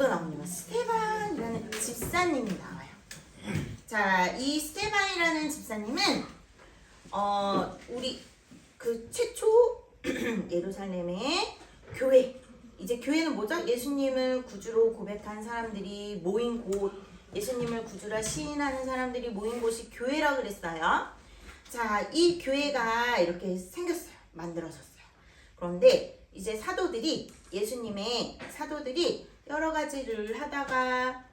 누가 나오냐면 스테반이라는 집사님이 나와요. 자, 이 스테반이라는 집사님은 우리 그 최초 예루살렘의 교회, 이제 교회는 뭐죠? 예수님을 구주로 고백한 사람들이 모인 곳, 예수님을 구주라 시인하는 사람들이 모인 곳이 교회라 그랬어요. 자, 이 교회가 이렇게 생겼어요. 만들어졌어요. 그런데 이제 사도들이, 예수님의 사도들이 여러 가지를 하다가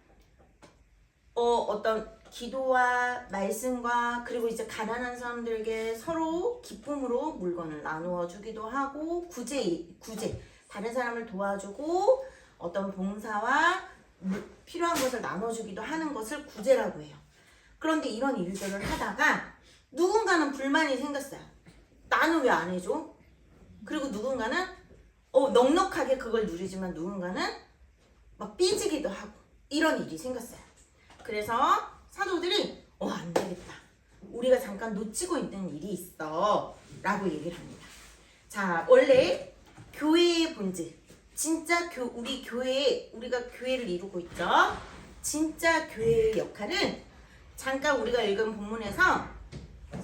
어떤 기도와 말씀과, 그리고 이제 가난한 사람들에게 서로 기쁨으로 물건을 나누어 주기도 하고, 구제 다른 사람을 도와주고 어떤 봉사와 필요한 것을 나눠주기도 하는 것을 구제라고 해요. 그런데 이런 일들을 하다가 누군가는 불만이 생겼어요. 나는 왜 안 해줘? 그리고 누군가는 넉넉하게 그걸 누리지만 누군가는 막 삐지기도 하고, 이런 일이 생겼어요. 그래서 사도들이 안 되겠다, 우리가 잠깐 놓치고 있는 일이 있어 라고 얘기를 합니다. 자, 원래 교회의 본질, 진짜 우리가 교회를 이루고 있죠. 진짜 교회의 역할은, 잠깐 우리가 읽은 본문에서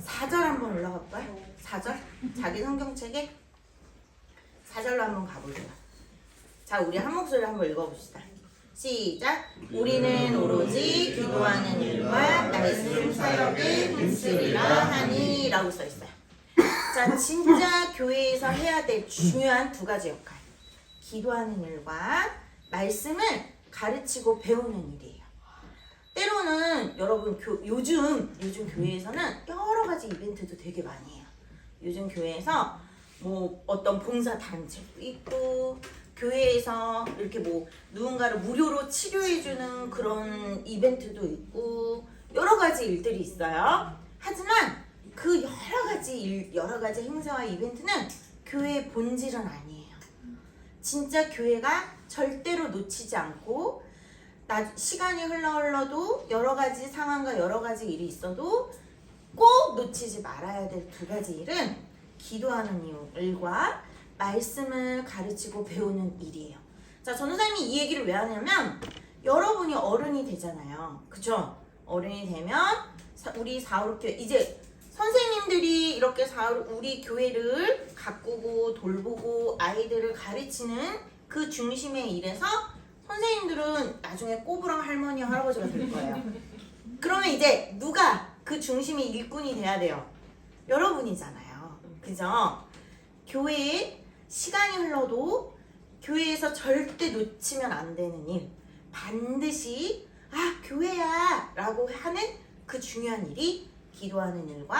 4절 한번 올라가 볼까요? 4절? 자기 성경책에 4절로 한번 가볼게요. 자, 우리 한 목소리로 한번 읽어봅시다. 시작! 우리는 오로지 기도하는 일과 말씀 사역에 힘쓰리라 하니 라고 써있어요. 자, 진짜 교회에서 해야 될 중요한 두 가지 역할, 기도하는 일과 말씀을 가르치고 배우는 일이에요. 때로는 여러분 요즘 교회에서는 여러 가지 이벤트도 되게 많이 해요. 요즘 교회에서 뭐 어떤 봉사 단체도 있고, 교회에서 이렇게 뭐 누군가를 무료로 치료해주는 그런 이벤트도 있고, 여러 가지 일들이 있어요. 하지만 그 여러 가지 행사와 이벤트는 교회의 본질은 아니에요. 진짜 교회가 절대로 놓치지 않고, 시간이 흘러도 여러 가지 상황과 여러 가지 일이 있어도 꼭 놓치지 말아야 될 두 가지 일은 기도하는 일과 말씀을 가르치고 배우는 일이에요. 자, 전도사님이 이 얘기를 왜 하냐면, 여러분이 어른이 되잖아요. 그쵸? 어른이 되면 우리 사우르교회, 이제 선생님들이 이렇게 우리 교회를 가꾸고 돌보고 아이들을 가르치는 그 중심의 일에서 선생님들은 나중에 꼬부랑 할머니 할아버지가 될 거예요. 그러면 이제 누가 그 중심의 일꾼이 돼야 돼요? 여러분이잖아요. 그죠? 교회에 시간이 흘러도 교회에서 절대 놓치면 안 되는 일, 반드시 교회야 라고 하는 그 중요한 일이 기도하는 일과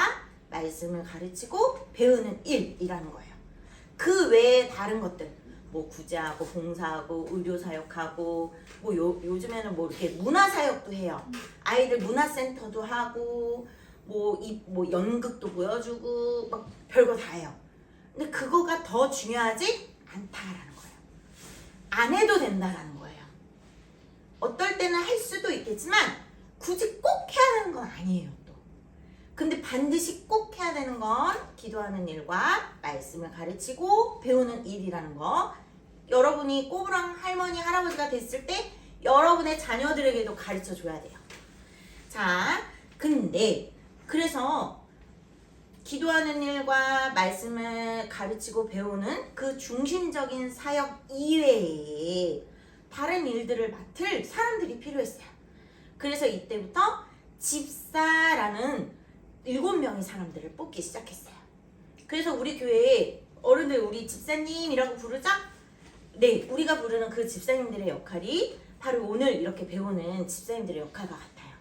말씀을 가르치고 배우는 일이라는 거예요. 그 외에 다른 것들, 뭐 구제하고 봉사하고 의료사역하고, 뭐 요즘에는 뭐 이렇게 문화사역도 해요. 아이들 문화센터도 하고, 뭐 연극도 보여주고, 막 별거 다 해요. 근데 그거가 더 중요하지 않다라는 거예요. 안 해도 된다라는 거예요. 어떨 때는 할 수도 있겠지만 굳이 꼭 해야 되는 건 아니에요. 또. 근데 반드시 꼭 해야 되는 건 기도하는 일과 말씀을 가르치고 배우는 일이라는 거. 여러분이 꼬부랑 할머니 할아버지가 됐을 때 여러분의 자녀들에게도 가르쳐 줘야 돼요. 자, 근데 그래서 기도하는 일과 말씀을 가르치고 배우는 그 중심적인 사역 이외에 다른 일들을 맡을 사람들이 필요했어요. 그래서 이때부터 집사라는 7명의 사람들을 뽑기 시작했어요. 그래서 우리 교회에 어른들 우리 집사님이라고 부르죠? 네, 우리가 부르는 그 집사님들의 역할이 바로 오늘 이렇게 배우는 집사님들의 역할과 같아요.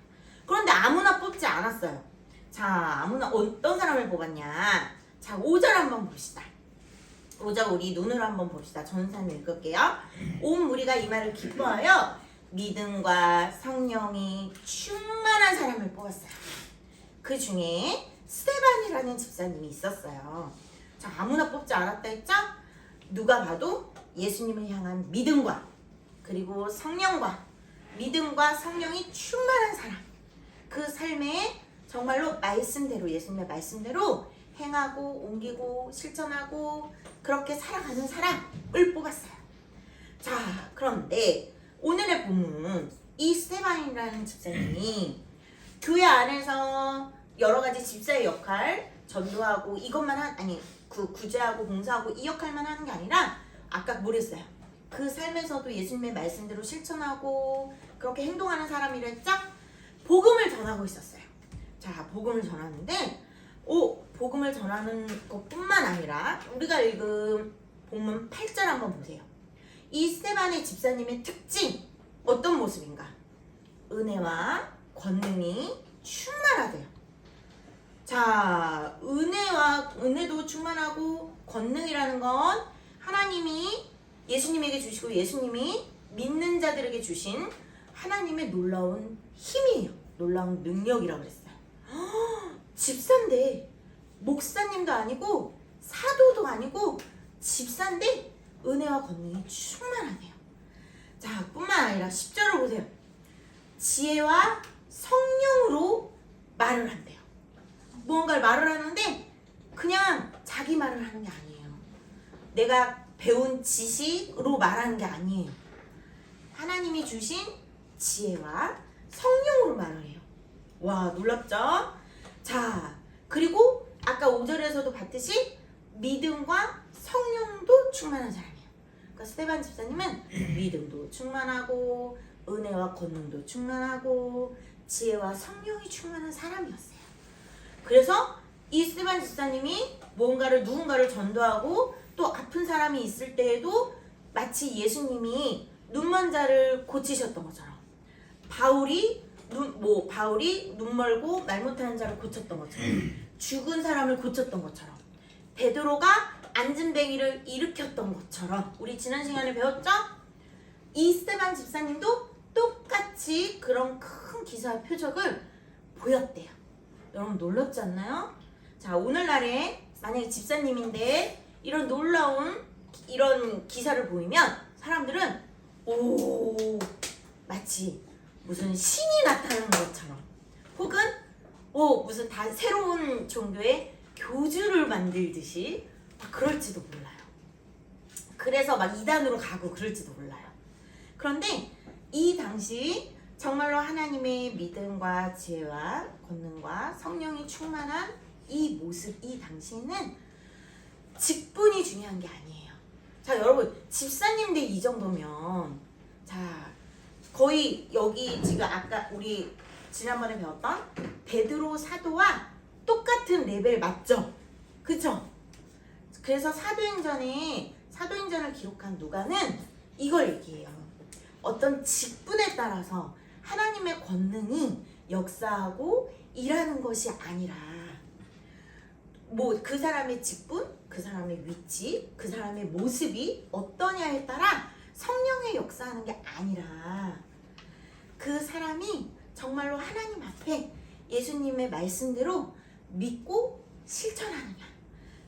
그런데 아무나 뽑지 않았어요. 자, 아무나 어떤 사람을 뽑았냐? 자, 5절 한번 봅시다. 5절 우리 눈으로 한번 봅시다. 전사님 읽을게요. 온 무리가 이 말을 기뻐하여 믿음과 성령이 충만한 사람을 뽑았어요. 그 중에 스데반이라는 집사님이 있었어요. 자, 아무나 뽑지 않았다 했죠? 누가 봐도 예수님을 향한 믿음과 그리고 성령과 믿음과 성령이 충만한 사람, 그 삶에 정말로 말씀대로, 예수님의 말씀대로 행하고 옮기고 실천하고 그렇게 살아가는 사람을 뽑았어요. 자, 그런데 오늘의 본문 이 스테반이라는 집사님이 교회 안에서 여러 가지 집사의 역할 전도하고 이것만 아니 그 구제하고 봉사하고 이 역할만 하는 게 아니라 아까 뭐랬어요? 그 삶에서도 예수님의 말씀대로 실천하고 그렇게 행동하는 사람이랬죠? 복음을 전하고 있었어요. 자, 복음을 전하는데 복음을 전하는 것뿐만 아니라 우리가 읽은 본문 8절 한번 보세요. 이 스테반의 집사님의 특징 어떤 모습인가? 은혜와 권능이 충만하대요. 자, 은혜도 충만하고 권능이라는 건 하나님이 예수님에게 주시고 예수님이 믿는 자들에게 주신 하나님의 놀라운 힘이에요. 놀라운 능력이라고 그랬어요. 집사인데 목사님도 아니고 사도도 아니고 집사인데 은혜와 권능이 충만하네요. 자, 뿐만 아니라 10절을 보세요. 지혜와 성령으로 말을 한대요. 무언가를 말을 하는데 그냥 자기 말을 하는 게 아니에요. 내가 배운 지식으로 말하는 게 아니에요. 하나님이 주신 지혜와 성령으로 말을 해요. 와, 놀랍죠? 자, 그리고 아까 5절에서도 봤듯이 믿음과 성령도 충만한 사람이에요. 그러니까 스테반 집사님은 믿음도 충만하고 은혜와 권능도 충만하고 지혜와 성령이 충만한 사람이었어요. 그래서 이 스테반 집사님이 누군가를 전도하고 또 아픈 사람이 있을 때에도 마치 예수님이 눈먼 자를 고치셨던 것처럼 바울이 눈 멀고 말 못하는 자를 고쳤던 것처럼 죽은 사람을 고쳤던 것처럼 베드로가 안진뱅이를 일으켰던 것처럼 우리 지난 시간에 배웠죠? 이 스테반 집사님도 똑같이 그런 큰 기사의 표적을 보였대요. 여러분 놀랍지 않나요? 자, 오늘날에 만약에 집사님인데 이런 놀라운 이런 기사를 보이면 사람들은 마치 무슨 신이 나타나는 것처럼 혹은 무슨 다 새로운 종교의 교주를 만들듯이 그럴지도 몰라요. 그래서 막 이단으로 가고 그럴지도 몰라요. 그런데 이 당시 정말로 하나님의 믿음과 지혜와 권능과 성령이 충만한 이 모습, 이 당시에는 직분이 중요한 게 아니에요. 자, 여러분 집사님들 이 정도면 자 거의 여기 지금 아까 우리 지난번에 배웠던 베드로 사도와 똑같은 레벨 맞죠? 그쵸? 그래서 사도행전을 기록한 누가는 이걸 얘기해요. 어떤 직분에 따라서 하나님의 권능이 역사하고 일하는 것이 아니라 그 사람의 직분, 그 사람의 위치, 그 사람의 모습이 어떠냐에 따라 성령의 역사하는 게 아니라 그 사람이 정말로 하나님 앞에 예수님의 말씀대로 믿고 실천하느냐,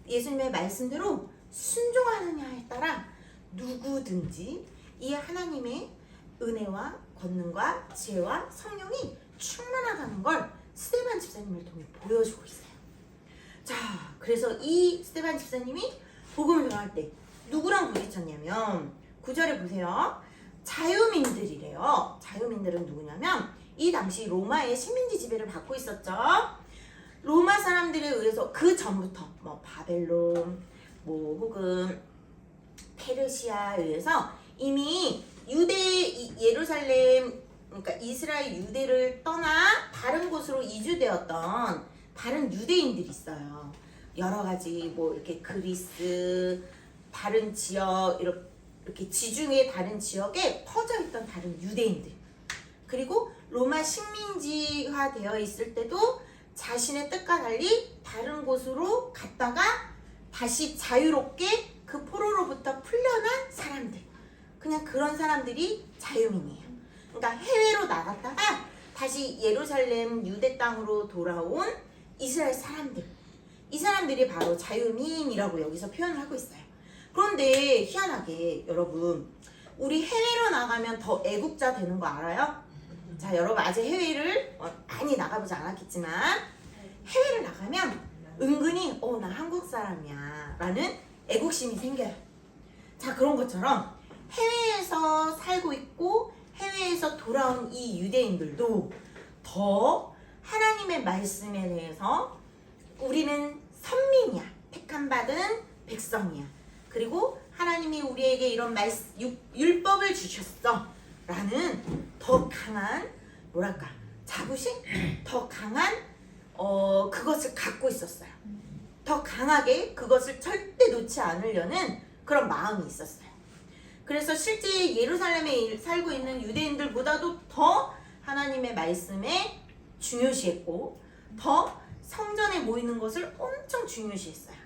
예수님의 말씀대로 순종하느냐에 따라 누구든지 이 하나님의 은혜와 권능과 지혜와 성령이 충만하다는 걸 스테반 집사님을 통해 보여주고 있어요. 자, 그래서 이 스테반 집사님이 복음을 전할 때 누구랑 부딪혔냐면 9절에 보세요. 자유민들이래요. 자유민들은 누구냐면 이 당시 로마의 식민지 지배를 받고 있었죠. 로마 사람들에 의해서 그 전부터 바벨론 혹은 페르시아에 의해서 이미 예루살렘 그러니까 이스라엘 유대를 떠나 다른 곳으로 이주되었던 다른 유대인들이 있어요. 여러 가지 이렇게 그리스 다른 지역 이렇게 지중해 다른 지역에 퍼져 있던 다른 유대인들, 그리고 로마 식민지화 되어 있을 때도 자신의 뜻과 달리 다른 곳으로 갔다가 다시 자유롭게 그 포로로부터 풀려난 사람들, 그냥 그런 사람들이 자유민이에요. 그러니까 해외로 나갔다가 다시 예루살렘 유대 땅으로 돌아온 이스라엘 사람들, 이 사람들이 바로 자유민이라고 여기서 표현을 하고 있어요. 그런데 희한하게 여러분, 우리 해외로 나가면 더 애국자 되는 거 알아요? 자, 여러분 아직 해외를 많이 나가보지 않았겠지만 해외를 나가면 은근히 나 한국 사람이야 라는 애국심이 생겨요. 자, 그런 것처럼 해외에서 살고 있고 해외에서 돌아온 이 유대인들도 더 하나님의 말씀에 대해서 우리는 선민이야. 택함받은 백성이야. 그리고 하나님이 우리에게 이런 율법을 주셨어. 라는 더 강한 뭐랄까 자부심? 더 강한 그것을 갖고 있었어요. 더 강하게 그것을 절대 놓지 않으려는 그런 마음이 있었어요. 그래서 실제 예루살렘에 살고 있는 유대인들보다도 더 하나님의 말씀에 중요시했고 더 성전에 모이는 것을 엄청 중요시했어요.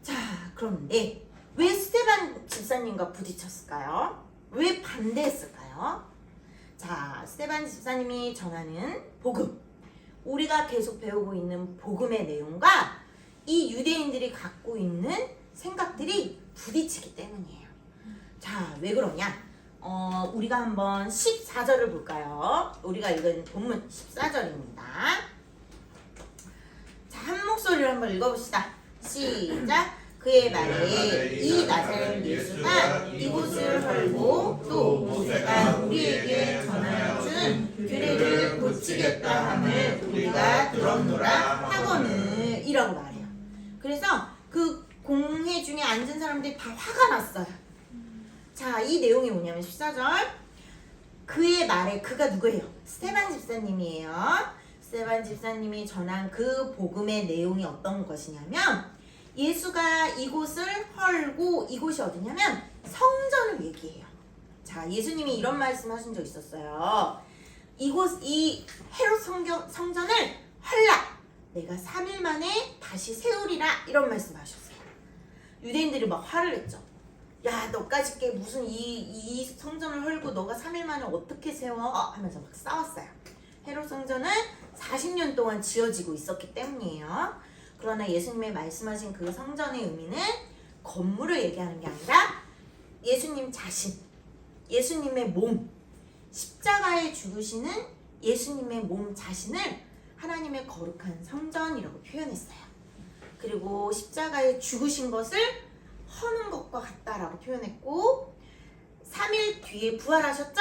자, 그런데 왜 스데반 집사님과 부딪혔을까요? 왜 반대했을까요? 자, 스데반 집사님이 전하는 복음, 우리가 계속 배우고 있는 복음의 내용과 이 유대인들이 갖고 있는 생각들이 부딪히기 때문이에요. 자, 왜 그러냐? 우리가 한번 14절을 볼까요? 우리가 읽은 본문 14절입니다. 자, 한 목소리로 한번 읽어봅시다. 시작! 그의 말에 이 나사렛 예수가 이곳을 헐고 또 모세가 우리에게 전하여 준 규례를 고치겠다 함을 우리가 들었노라 하거늘 이라고 말해요. 그래서 그 공회 중에 앉은 사람들이 다 화가 났어요. 자, 이 내용이 뭐냐면 14절 그의 말에, 그가 누구예요? 스데반 집사님이에요. 스데반 집사님이 전한 그 복음의 내용이 어떤 것이냐면 예수가 이곳을 헐고, 이곳이 어디냐면 성전을 얘기해요. 자, 예수님이 이런 말씀 하신 적 있었어요. 이 헤롯 성전을 헐라, 내가 3일 만에 다시 세우리라, 이런 말씀 하셨어요. 유대인들이 막 화를 냈죠. 야, 너까지 게 무슨 이 성전을 헐고 너가 3일 만에 어떻게 세워? 하면서 막 싸웠어요. 헤롯 성전은 40년 동안 지어지고 있었기 때문이에요. 그러나 예수님의 말씀하신 그 성전의 의미는 건물을 얘기하는 게 아니라 예수님 자신, 예수님의 몸, 십자가에 죽으시는 예수님의 몸 자신을 하나님의 거룩한 성전이라고 표현했어요. 그리고 십자가에 죽으신 것을 허는 것과 같다라고 표현했고 3일 뒤에 부활하셨죠?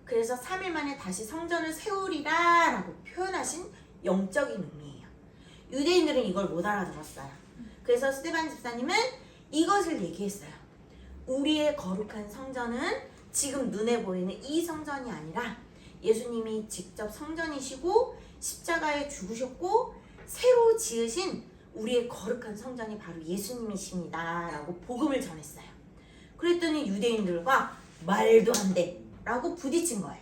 그래서 3일 만에 다시 성전을 세우리라 라고 표현하신 영적인 의미예요. 유대인들은 이걸 못 알아들었어요. 그래서 스데반 집사님은 이것을 얘기했어요. 우리의 거룩한 성전은 지금 눈에 보이는 이 성전이 아니라 예수님이 직접 성전이시고 십자가에 죽으셨고 새로 지으신 우리의 거룩한 성전이 바로 예수님이십니다 라고 복음을 전했어요. 그랬더니 유대인들과 말도 안 돼 라고 부딪힌 거예요.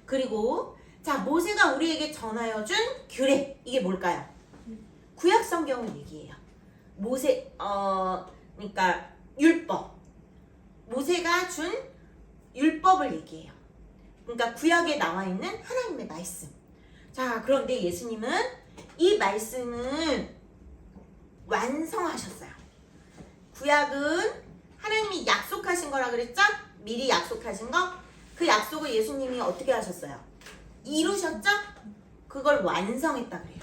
그리고 자, 모세가 우리에게 전하여 준 규례, 이게 뭘까요? 구약 성경을 얘기해요. 그러니까 율법. 모세가 준 율법을 얘기해요. 그러니까 구약에 나와 있는 하나님의 말씀. 자, 그런데 예수님은 이 말씀을 완성하셨어요. 구약은 하나님이 약속하신 거라 그랬죠? 미리 약속하신 거. 그 약속을 예수님이 어떻게 하셨어요? 이루셨죠? 그걸 완성했다 그래요.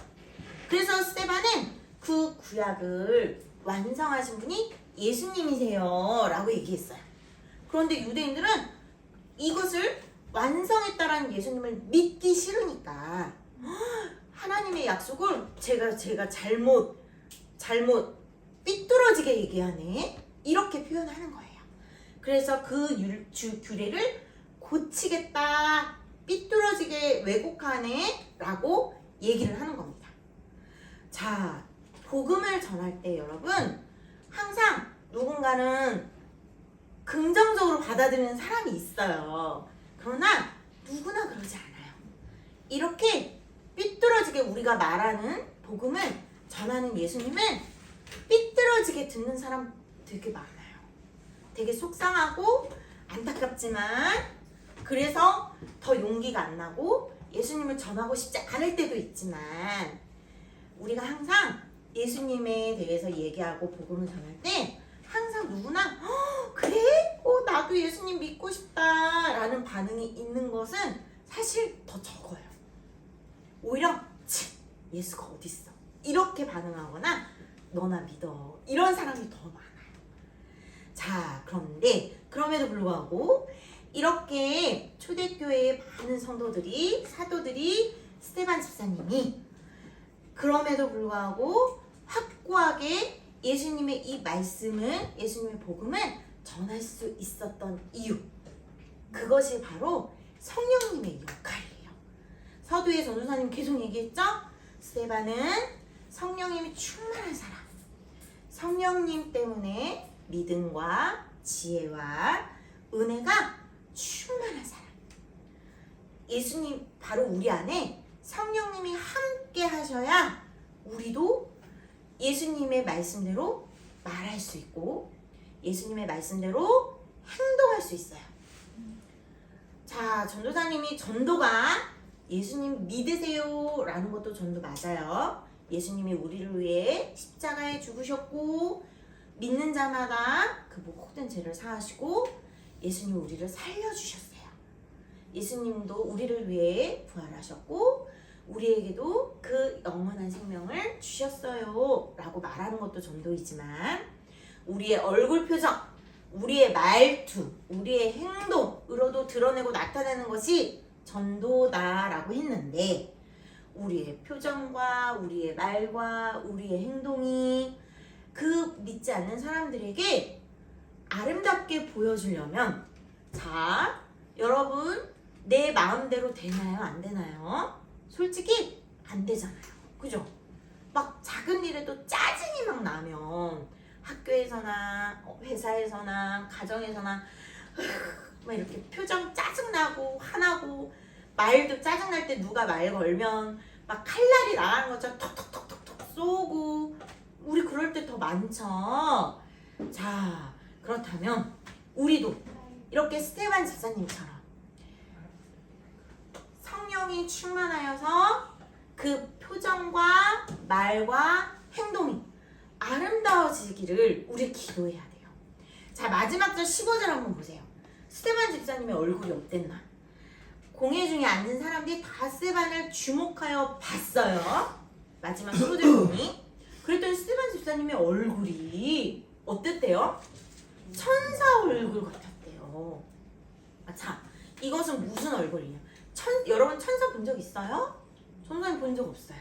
그래서 스데반은 그 구약을 완성하신 분이 예수님이세요 라고 얘기했어요. 그런데 유대인들은 이것을 완성했다라는 예수님을 믿기 싫으니까 하나님의 약속을 제가 잘못 삐뚤어지게 얘기하네 이렇게 표현하는 거예요. 그래서 그 규례를 고치겠다, 삐뚤어지게 왜곡하네 라고 얘기를 하는 겁니다. 자, 복음을 전할 때 여러분 항상 누군가는 긍정적으로 받아들이는 사람이 있어요. 그러나 누구나 그러지 않아요. 이렇게 삐뚤어지게 우리가 말하는 복음을 전하는 예수님은 삐뚤어지게 듣는 사람 되게 많아요. 되게 속상하고 안타깝지만 그래서 더 용기가 안 나고 예수님을 전하고 싶지 않을 때도 있지만 우리가 항상 예수님에 대해서 얘기하고 복음을 전할 때 항상 누구나 그래? 나도 예수님 믿고 싶다 라는 반응이 있는 것은 사실 더 적어요. 오히려 예수가 어딨어? 이렇게 반응하거나 너나 믿어 이런 사람이 더 많아요. 자, 그런데 그럼에도 불구하고 이렇게 초대교회의 많은 성도들이 사도들이 스데반 집사님이 그럼에도 불구하고 확고하게 예수님의 이 말씀을 예수님의 복음을 전할 수 있었던 이유, 그것이 바로 성령님의 역할이에요. 서두에 전도사님 계속 얘기했죠? 스데반은 성령님이 충만한 사람, 성령님 때문에 믿음과 지혜와 은혜가 충만한 사람. 예수님 바로 우리 안에 성령님이 함께 하셔야 우리도 예수님의 말씀대로 말할 수 있고 예수님의 말씀대로 행동할 수 있어요. 자, 전도사님이 전도가 예수님 믿으세요 라는 것도 전도 맞아요. 예수님이 우리를 위해 십자가에 죽으셨고 믿는 자마다 그 모든 죄를 사하시고 예수님이 우리를 살려주셨어요. 예수님도 우리를 위해 부활하셨고 우리에게도 그 영원한 생명을 주셨어요 라고 말하는 것도 전도이지만 우리의 얼굴 표정, 우리의 말투, 우리의 행동으로도 드러내고 나타내는 것이 전도다라고 했는데 우리의 표정과 우리의 말과 우리의 행동이 그 믿지 않는 사람들에게 아름답게 보여주려면 자, 여러분 내 마음대로 되나요? 안 되나요? 솔직히 안 되잖아요. 그죠? 막 작은 일에도 짜증이 막 나면 학교에서나 회사에서나 가정에서나 막 이렇게 표정 짜증나고 화나고 말도 짜증날 때 누가 말 걸면 막 칼날이 나가는 것처럼 톡톡톡톡톡 쏘고 우리 그럴 때 더 많죠. 자, 그렇다면 우리도 이렇게 스데반 집사님처럼 성령이 충만하여서 그 표정과 말과 행동이 아름다워지기를 우리 기도해야 돼요. 자, 마지막 절 15절 한번 보세요. 스데반 집사님의 얼굴이 어땠나? 공회 중에 앉은 사람들이 다 스데반을 주목하여 봤어요. 마지막 15절 보니 그랬더니 스데반 집사님의 얼굴이 어땠대요? 천사 얼굴 같았대요. 자, 이것은 무슨 얼굴이냐? 여러분 천사 본 적 있어요? 전도사님 본 적 없어요.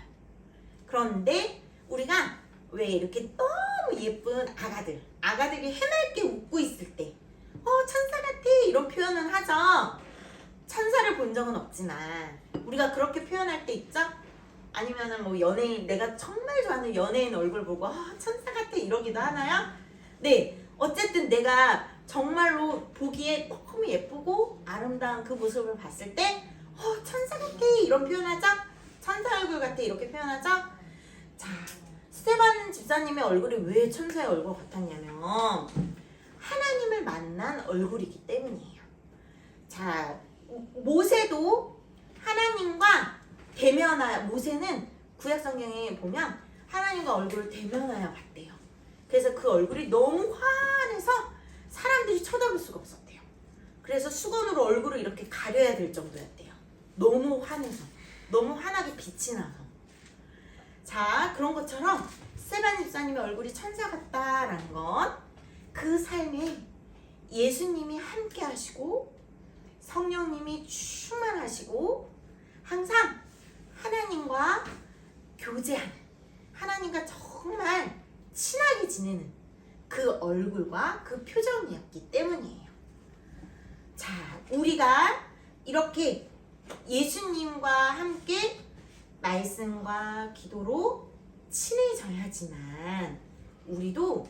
그런데 우리가 왜 이렇게 너무 예쁜 아가들이 해맑게 웃고 있을 때 천사 같아 이런 표현은 하죠. 천사를 본 적은 없지만 우리가 그렇게 표현할 때 있죠? 아니면은 뭐 연예인, 내가 정말 좋아하는 연예인 얼굴 보고 천사 같아 이러기도 하나요? 네, 어쨌든 내가 정말로 보기에 너무 예쁘고 아름다운 그 모습을 봤을 때 천사 같아 이런 표현하죠? 천사 얼굴 같아 이렇게 표현하죠? 자, 스데반 집사님의 얼굴이 왜 천사의 얼굴 같았냐면 하나님을 만난 얼굴이기 때문이에요. 자, 모세도 하나님과 모세는 구약성경에 보면 하나님과 얼굴을 대면하여 봤대요. 그래서 그 얼굴이 너무 환해서 사람들이 쳐다볼 수가 없었대요. 그래서 수건으로 얼굴을 이렇게 가려야 될 정도였대요. 너무 환해서, 너무 환하게 빛이 나서. 자, 그런 것처럼 스데반 집사님의 얼굴이 천사 같다라는 건 그 삶에 예수님이 함께 하시고 성령님이 충만하시고 항상 하나님과 교제하는, 하나님과 정말 친하게 지내는 그 얼굴과 그 표정이었기 때문이에요. 자, 우리가 이렇게 예수님과 함께 말씀과 기도로 친해져야지만 우리도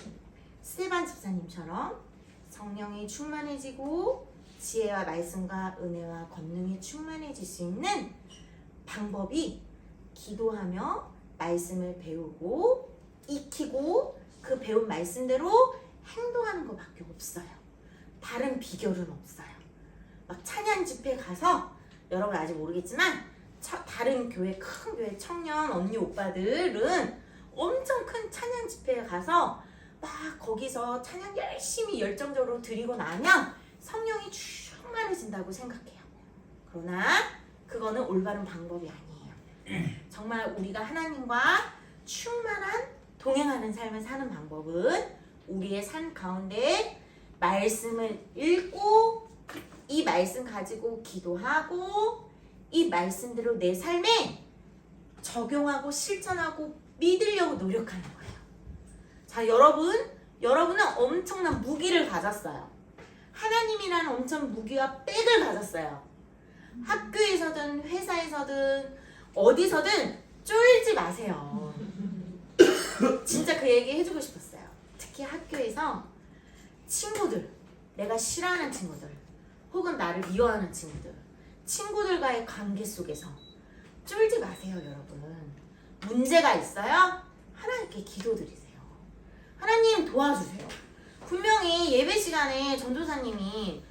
스데반 집사님처럼 성령이 충만해지고 지혜와 말씀과 은혜와 권능이 충만해질 수 있는 방법이 기도하며 말씀을 배우고 익히고 그 배운 말씀대로 행동하는 것밖에 없어요. 다른 비결은 없어요. 막 찬양 집회 가서 여러분 아직 모르겠지만 다른 교회, 큰 교회 청년 언니 오빠들은 엄청 큰 찬양 집회에 가서 막 거기서 찬양 열심히 열정적으로 드리고 나면 성령이 충만해진다고 생각해요. 그러나 그거는 올바른 방법이 아니에요. 정말 우리가 하나님과 충만한 동행하는 삶을 사는 방법은 우리의 삶 가운데 말씀을 읽고 이 말씀 가지고 기도하고 이 말씀대로 내 삶에 적용하고 실천하고 믿으려고 노력하는 거예요. 자, 여러분은 엄청난 무기를 가졌어요. 하나님이라는 엄청 무기와 백을 가졌어요. 학교에서든 회사에서든 어디서든 쫄지 마세요. 진짜 그 얘기 해주고 싶었어요. 특히 학교에서 친구들, 내가 싫어하는 친구들 혹은 나를 미워하는 친구들과의 관계 속에서 쫄지 마세요. 여러분, 문제가 있어요? 하나님께 기도드리세요. 하나님 도와주세요. 분명히 예배 시간에 전도사님이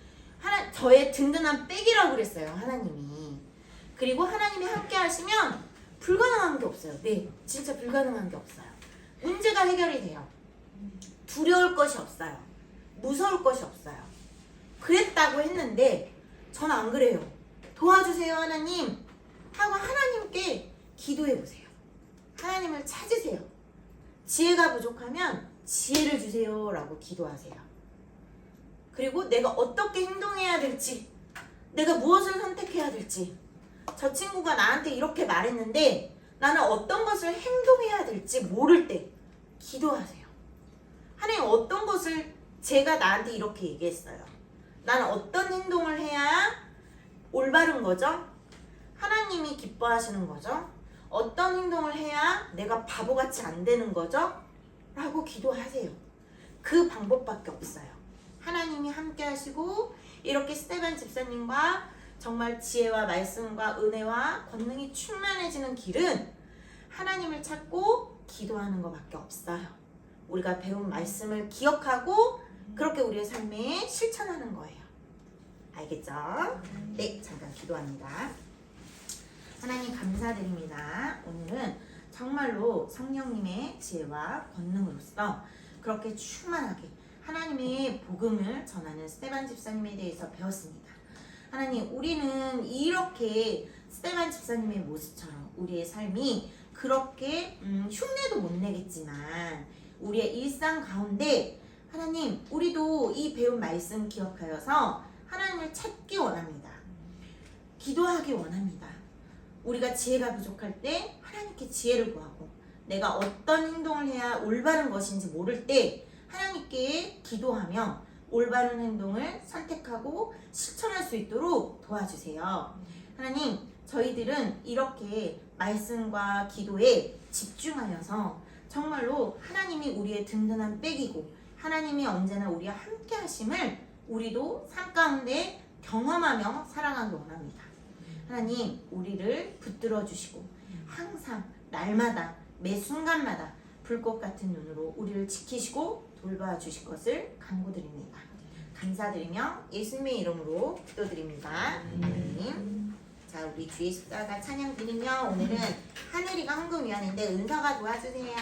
저의 든든한 백이라고 그랬어요. 하나님이. 그리고 하나님이 함께 하시면 불가능한 게 없어요. 네, 진짜 불가능한 게 없어요. 문제가 해결이 돼요. 두려울 것이 없어요. 무서울 것이 없어요. 그랬다고 했는데 전 안 그래요. 도와주세요 하나님 하고 하나님께 기도해 보세요. 하나님을 찾으세요. 지혜가 부족하면 지혜를 주세요 라고 기도하세요. 그리고 내가 어떻게 행동해야 될지, 내가 무엇을 선택해야 될지, 저 친구가 나한테 이렇게 말했는데 나는 어떤 것을 행동해야 될지 모를 때 기도하세요. 하나님, 어떤 것을 제가 나한테 이렇게 얘기했어요. 나는 어떤 행동을 해야 올바른 거죠? 하나님이 기뻐하시는 거죠? 어떤 행동을 해야 내가 바보같이 안 되는 거죠? 라고 기도하세요. 그 방법밖에 없어요. 하나님이 함께 하시고 이렇게 스테반 집사님과 정말 지혜와 말씀과 은혜와 권능이 충만해지는 길은 하나님을 찾고 기도하는 것밖에 없어요. 우리가 배운 말씀을 기억하고 그렇게 우리의 삶에 실천하는 거예요. 알겠죠? 네, 잠깐 기도합니다. 하나님 감사드립니다. 오늘은 정말로 성령님의 지혜와 권능으로서 그렇게 충만하게 하나님의 복음을 전하는 스테반 집사님에 대해서 배웠습니다. 하나님, 우리는 이렇게 스테반 집사님의 모습처럼 우리의 삶이 그렇게 흉내도 못 내겠지만 우리의 일상 가운데 하나님, 우리도 이 배운 말씀 기억하여서 하나님을 찾기 원합니다. 기도하기 원합니다. 우리가 지혜가 부족할 때 하나님께 지혜를 구하고 내가 어떤 행동을 해야 올바른 것인지 모를 때 하나님께 기도하며 올바른 행동을 선택하고 실천할 수 있도록 도와주세요. 하나님, 저희들은 이렇게 말씀과 기도에 집중하여서 정말로 하나님이 우리의 든든한 백이고 하나님이 언제나 우리와 함께 하심을 우리도 삶 가운데 경험하며 살아가기 원합니다. 하나님, 우리를 붙들어 주시고 항상 날마다 매 순간마다 불꽃 같은 눈으로 우리를 지키시고 돌봐 주실 것을 간구드립니다. 감사드리며 예수님의 이름으로 기도드립니다. 아멘. 자, 우리 주의 십자가 찬양 드리며 오늘은 하늘이가 헌금위원회인데 은서가 도와주세요.